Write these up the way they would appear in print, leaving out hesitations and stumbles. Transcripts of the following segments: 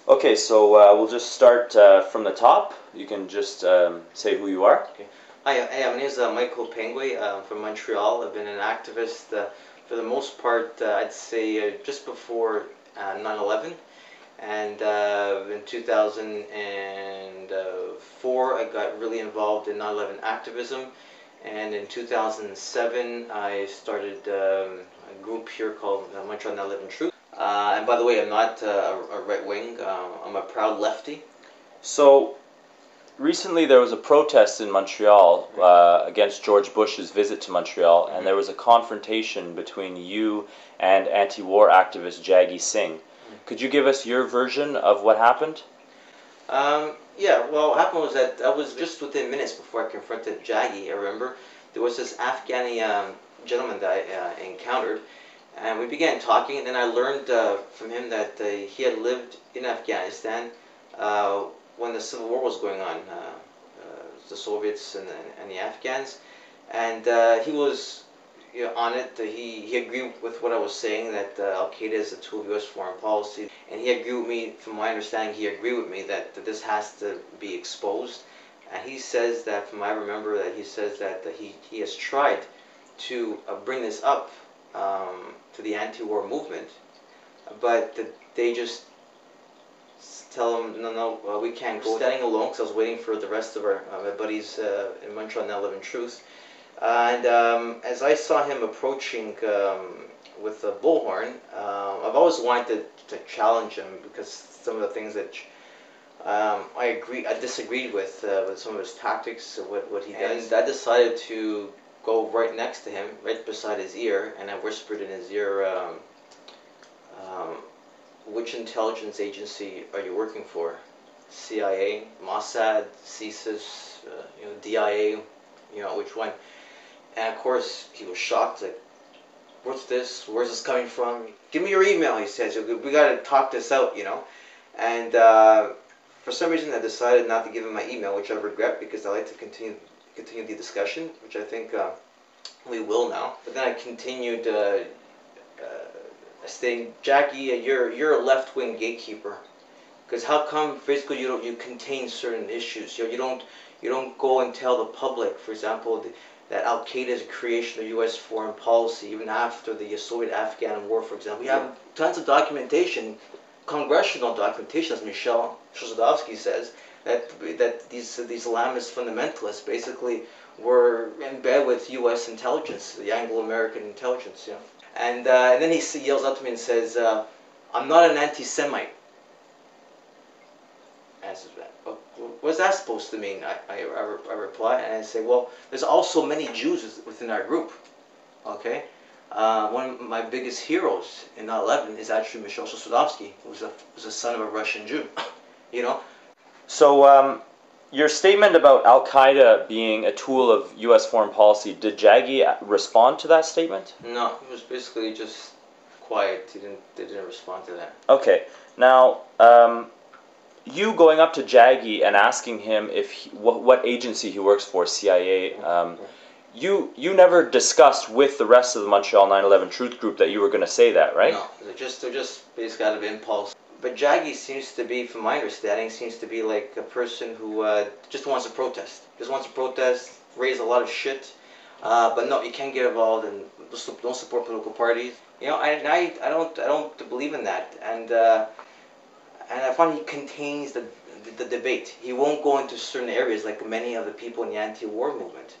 Okay, so we'll just start from the top. You can just say who you are. Okay. Hi, my name is Michael Pengue. I'm from Montreal. I've been an activist for the most part, I'd say just before 9/11. And in 2004, I got really involved in 9/11 activism. And in 2007, I started a group here called Montreal 9/11 Truth. And by the way, I'm not a right wing. I'm a proud lefty. So recently there was a protest in Montreal against George Bush's visit to Montreal, and there was a confrontation between you and anti-war activist Jaggi Singh. Could you give us your version of what happened? Yeah, well, what happened was that I was just within minutes before I confronted Jaggi. I remember there was this Afghani gentleman that I encountered, and we began talking, and then I learned from him that he had lived in Afghanistan when the Civil War was going on, the Soviets and the Afghans, and he was on it. He agreed with what I was saying, that Al Qaeda is a tool of U.S. foreign policy, and he agreed with me. From my understanding, he agreed with me that this has to be exposed. And he says that, from I remember, that he says that he has tried to bring this up to the anti-war movement, but they just tell him, no, we can't go. Standing alone, because I was waiting for the rest of my buddies in Montreal 9/11 Truth. And as I saw him approaching with a bullhorn, I've always wanted to challenge him, because some of the things that I disagreed with some of his tactics, what he does. And I decided to go right next to him, right beside his ear, and I whispered in his ear, which intelligence agency are you working for? CIA, Mossad, CSIS, DIA, which one? And of course, he was shocked, like, what's this? Where's this coming from? Give me your email, he says. We got to talk this out, And for some reason, I decided not to give him my email, which I regret, because I like to continue the discussion, which I think we will now. But then I continued saying, Jaggi, you're a left-wing gatekeeper. Because how come basically you contain certain issues? You don't go and tell the public, for example, that Al Qaeda is a creation of U.S. foreign policy, even after the Soviet-Afghan war, for example. We have tons of documentation, congressional documentation, as Michel Chossudovsky says, that these Islamist fundamentalists basically were in bed with U.S. intelligence, the Anglo-American intelligence. And then he yells out to me and says, "I'm not an anti-Semite." And I said, what's that supposed to mean? I reply, and I say, well, there's also many Jews within our group, okay? One of my biggest heroes in 9/11 is actually Michel Chossudovsky, who was a son of a Russian Jew, So your statement about Al Qaeda being a tool of U.S. foreign policy, did Jaggi respond to that statement? No, he was basically just quiet. They didn't respond to that. Okay, now you going up to Jaggi and asking him if what agency he works for, CIA. You never discussed with the rest of the Montreal 9/11 Truth Group that you were going to say that, right? No, they're just basically out of impulse. But Jaggi seems to be, from my understanding, seems to be like a person who just wants to protest. Just wants to protest, raise a lot of shit. But no, you can't get involved and don't support political parties. I don't believe in that. And I find he contains the debate. He won't go into certain areas like many of the people in the anti-war movement.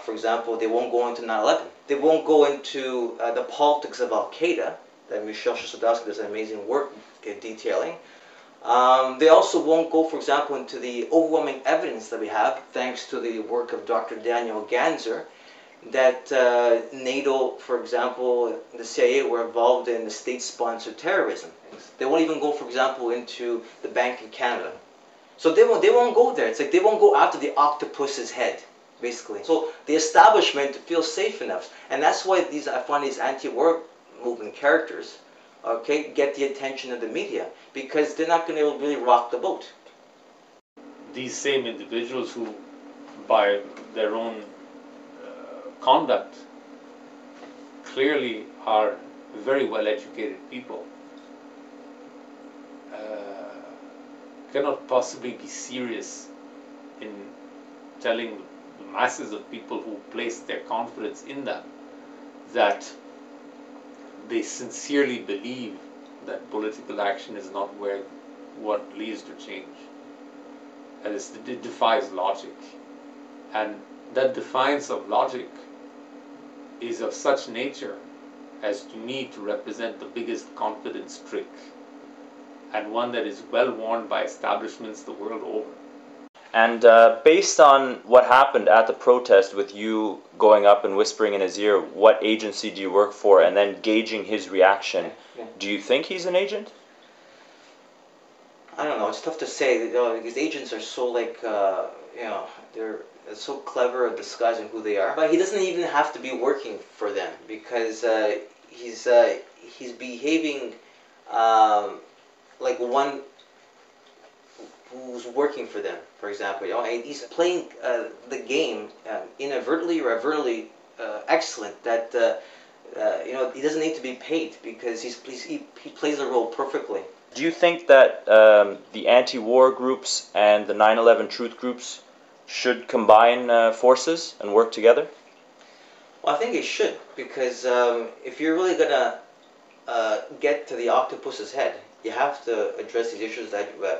For example, they won't go into 9/11. They won't go into the politics of Al Qaeda, that Michel Chossudovsky does amazing work detailing. They also won't go, for example, into the overwhelming evidence that we have, thanks to the work of Dr. Daniel Ganser, that NATO, for example, the CIA were involved in the state-sponsored terrorism. They won't even go, for example, into the Bank in Canada. So they won't go there. It's like they won't go after the octopus's head, basically. So the establishment feels safe enough, and that's why I find these anti-war movement characters, okay, get the attention of the media, because they're not going to really rock the boat. These same individuals who, by their own conduct, clearly are very well educated people, cannot possibly be serious in telling the masses of people who place their confidence in them that they sincerely believe that political action is not what leads to change. And it defies logic. And that defiance of logic is of such nature as to need to represent the biggest confidence trick, and one that is well worn by establishments the world over. And based on what happened at the protest with you going up and whispering in his ear, what agency do you work for, and then gauging his reaction, do you think he's an agent? I don't know. It's tough to say. These agents are so they're so clever at disguising who they are. But he doesn't even have to be working for them, because he's behaving like one who's working for them, for example. And he's playing the game inadvertently or overtly excellent. That he doesn't need to be paid, because he plays the role perfectly. Do you think that the anti-war groups and the 9/11 truth groups should combine forces and work together? Well, I think it should, because if you're really gonna get to the octopus's head, you have to address these issues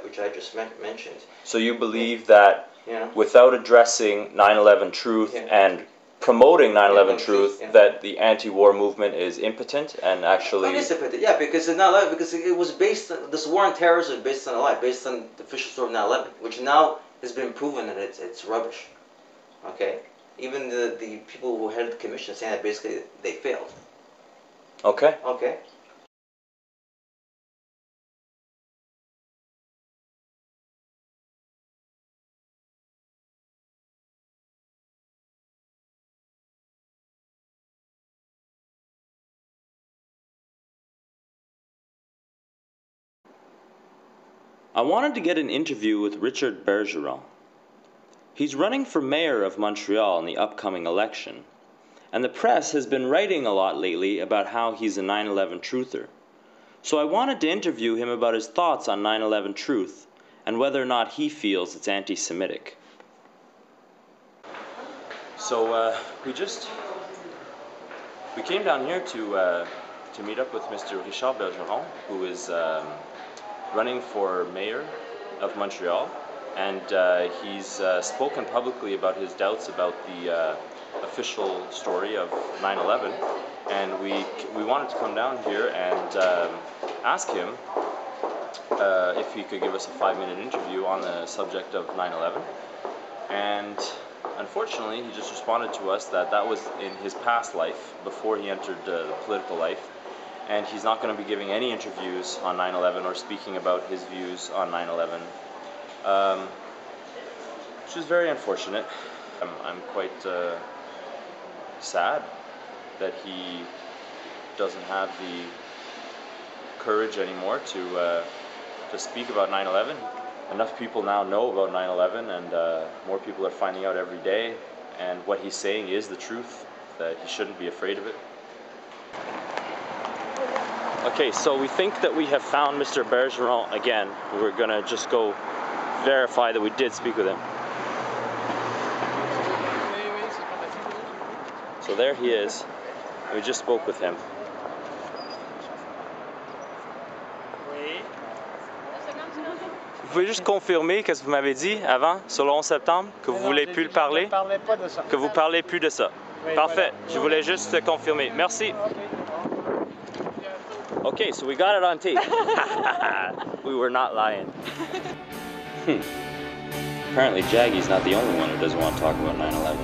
which I just mentioned. So you believe that without addressing 9/11 truth and promoting 9/11 truth, that the anti-war movement is impotent and actually... It is impotent, yeah, because it was based on, this war on terrorism is based on a lie, based on the official story of 9/11, which now has been proven that it's rubbish. Okay? Even the people who headed the commission saying that basically they failed. Okay. Okay? I wanted to get an interview with Richard Bergeron. He's running for mayor of Montreal in the upcoming election, and the press has been writing a lot lately about how he's a 9/11 truther. So I wanted to interview him about his thoughts on 9/11 truth and whether or not he feels it's anti-Semitic. So we came down here to meet up with Mr. Richard Bergeron, who is running for mayor of Montreal, and he's spoken publicly about his doubts about the official story of 9/11, and we wanted to come down here and ask him if he could give us a 5-minute interview on the subject of 9/11, and unfortunately he just responded to us that was in his past life, before he entered the political life, and he's not going to be giving any interviews on 9/11 or speaking about his views on 9/11, which is very unfortunate. I'm quite sad that he doesn't have the courage anymore to speak about 9/11. Enough people now know about 9/11, and more people are finding out every day, and what he's saying is the truth, that he shouldn't be afraid of it. Okay, so we think that we have found Mr. Bergeron again. We're going to just go verify that we did speak with him. So there he is. We just spoke with him. Vous pouvez juste confirmer ce que vous m'avez dit avant, sur le 11 septembre, que vous voulez plus le parler? Que vous parlez plus de ça. Parfait, je voulais juste confirmer. Merci. Okay, so we got it on tape. We were not lying. Apparently Jaggi's not the only one who doesn't want to talk about 9/11.